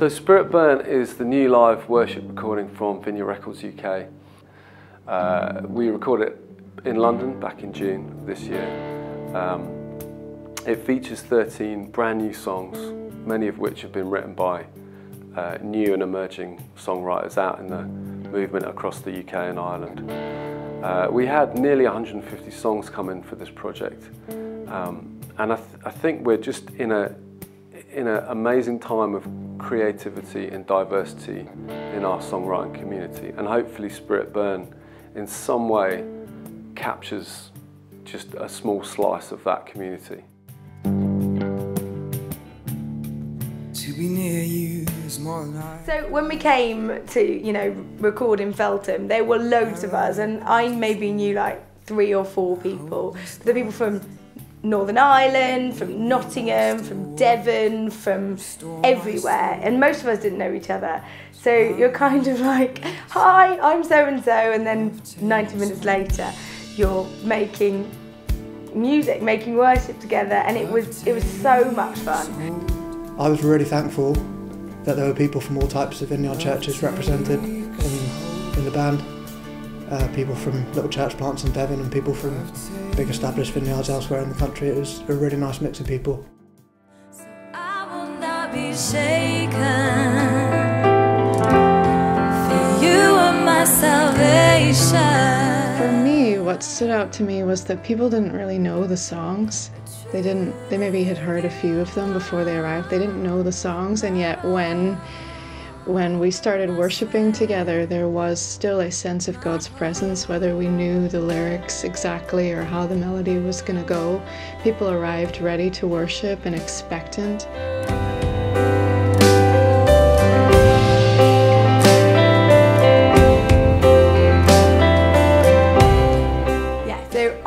So Spirit Burn is the new live worship recording from Vineyard Records UK. We recorded it in London back in June of this year. It features 13 brand new songs, many of which have been written by new and emerging songwriters out in the movement across the UK and Ireland. We had nearly 150 songs come in for this project, and I think we're just in an amazing time of creativity and diversity in our songwriting community, and hopefully Spirit Burn in some way captures just a small slice of that community. To be near you is more than I... So when we came to, record in Feltham, there were loads of us, and I maybe knew like 3 or 4 people. The people from Northern Ireland, from Nottingham, from Devon, from everywhere, and most of us didn't know each other. So you're kind of like, hi, I'm so-and-so, and then 90 minutes later you're making music, making worship together, and it was so much fun. I was really thankful that there were people from all types of Vineyard churches represented in the band. People from little church plants in Devon and people from big established vineyards elsewhere in the country. It was a really nice mix of people. So I will not be shaken, for you are my salvation. For me, what stood out to me was that people didn't really know the songs. They maybe had heard a few of them before they arrived. They didn't know the songs, and yet when we started worshiping together, there was still a sense of God's presence, whether we knew the lyrics exactly or how the melody was going to go. People arrived ready to worship and expectant.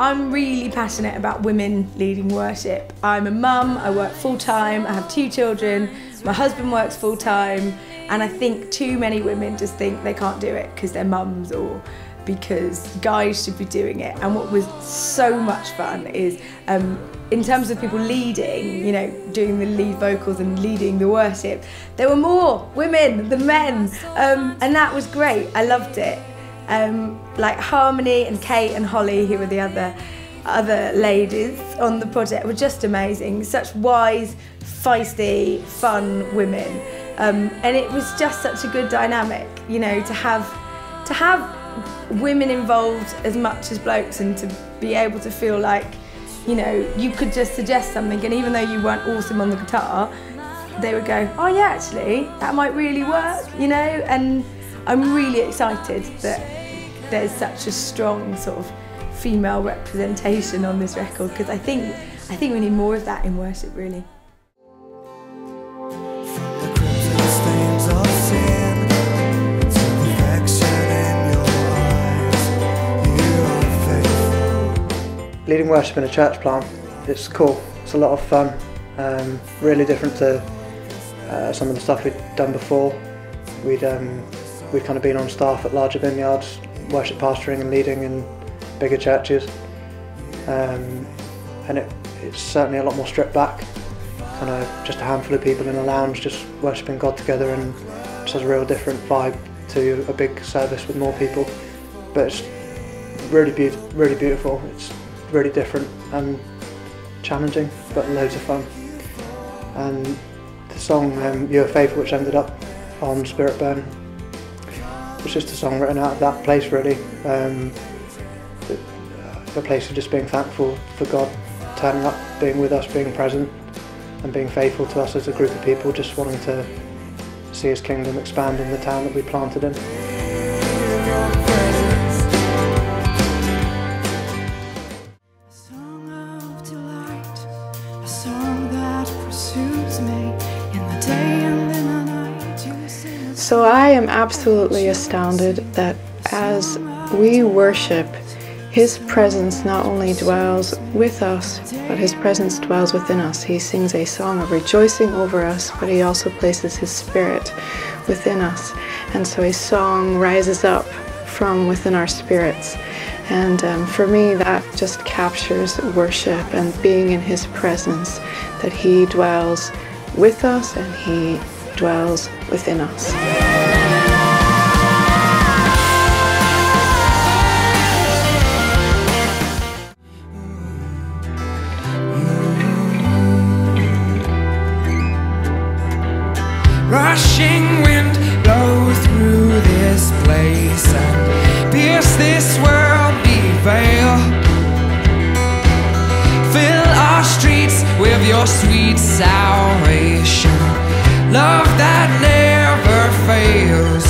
I'm really passionate about women leading worship. I'm a mum, I work full-time, I have 2 children, my husband works full-time, and I think too many women just think they can't do it because they're mums or because guys should be doing it. And what was so much fun is, in terms of people leading, doing the lead vocals and leading the worship, there were more women than men, and that was great, I loved it. Like Harmony and Kate and Holly, who were the other ladies on the project, were just amazing. Such wise, feisty, fun women, and it was just such a good dynamic, to have women involved as much as blokes, and to be able to feel like, you could just suggest something, and even though you weren't awesome on the guitar, they would go, oh yeah, actually, that might really work, and I'm really excited that there's such a strong sort of female representation on this record, because I think we need more of that in worship, really. Leading worship in a church plant, it's cool, it's a lot of fun, really different to some of the stuff we'd done before. We'd kind of been on staff at larger vineyards, worship pastoring and leading in bigger churches, and it's certainly a lot more stripped back, kind of just a handful of people in a lounge just worshipping God together, and just has a real different vibe to a big service with more people. But it's really beautiful, it's really different and challenging, but loads of fun. And the song You Are Faithful, which ended up on Spirit Burn, it's just a song written out of that place, really. The place of just being thankful for God turning up, being with us, being present, and being faithful to us as a group of people, just wanting to see His kingdom expand in the town that we planted in. So I am absolutely astounded that as we worship, His presence not only dwells with us, but His presence dwells within us. He sings a song of rejoicing over us, but He also places His Spirit within us. And so a song rises up from within our spirits. And for me, that just captures worship and being in His presence, that He dwells with us and He dwells within us. Rushing wind, blow through this place and pierce this world, be veil. Fill our streets with your sweet salvation, love that never fails.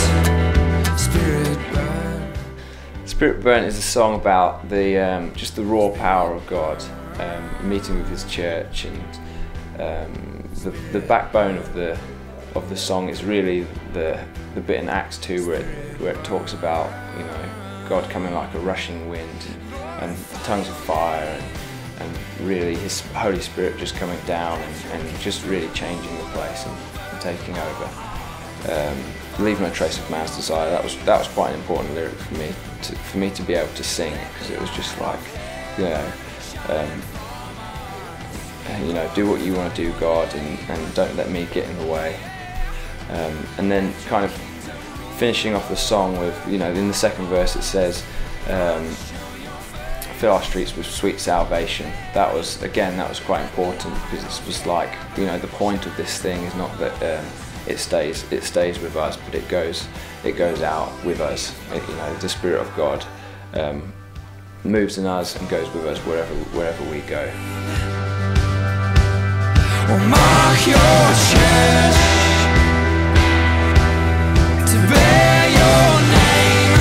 Spirit burn. Spirit Burn is a song about the just the raw power of God, meeting with His church, and the backbone of the song is really the bit in Acts 2 where it talks about, you know, God coming like a rushing wind and tongues of fire, and really His Holy Spirit just coming down and just really changing the place and taking over. Leave no trace of man's desire. That was quite an important lyric for me to be able to sing, because it was just like, you know, do what you want to do, God, and don't let me get in the way. And then kind of finishing off the song with, you know, in the second verse it says, fill our streets with sweet salvation. That was quite important, because it was like, you know, the point of this thing is not that it stays with us, but it goes out with us. You know, the Spirit of God moves in us and goes with us wherever we go. We'll mark your church to bear your name.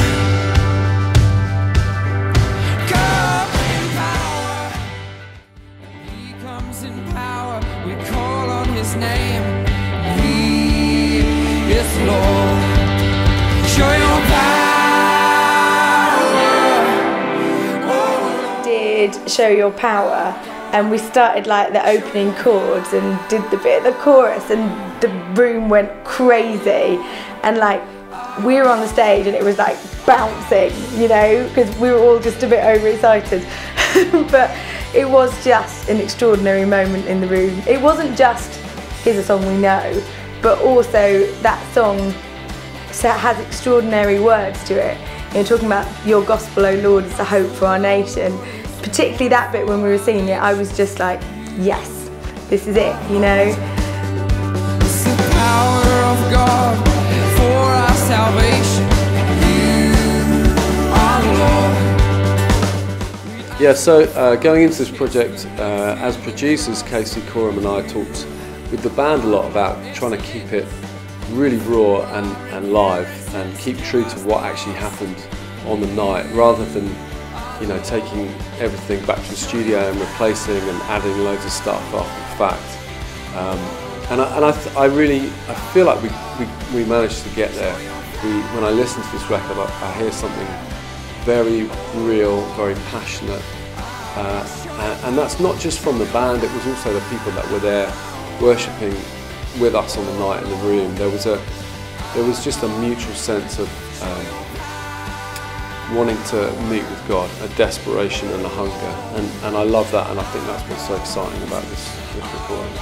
Come in power. He comes in power. We call on His name. He is Lord. Show your power. Did Show Your Power, and we started like the opening chords and did the bit of the chorus, and the room went crazy, and like we were on the stage and it was like bouncing, you know, because we were all just a bit overexcited. But it was just an extraordinary moment in the room. It wasn't just here's a song we know, but also that song has extraordinary words to it. You're talking about your gospel, O Lord, is the hope for our nation. Particularly that bit when we were singing it, I was just like, yes, this is it, you know. It's the power of God for our salvation. You are Lord. Yeah, so going into this project, as producers, Casey, Coram and I talked with the band a lot about trying to keep it really raw and live, and keep true to what actually happened on the night, rather than, you know, taking everything back to the studio and replacing and adding loads of stuff after the fact. And I feel like we managed to get there. When I listen to this record, I hear something very real, very passionate, and that's not just from the band. It was also the people that were there worshipping with us on the night in the room. There was just a mutual sense of wanting to meet with God, a desperation and a hunger, and I love that, and I think that's what's so exciting about this recording.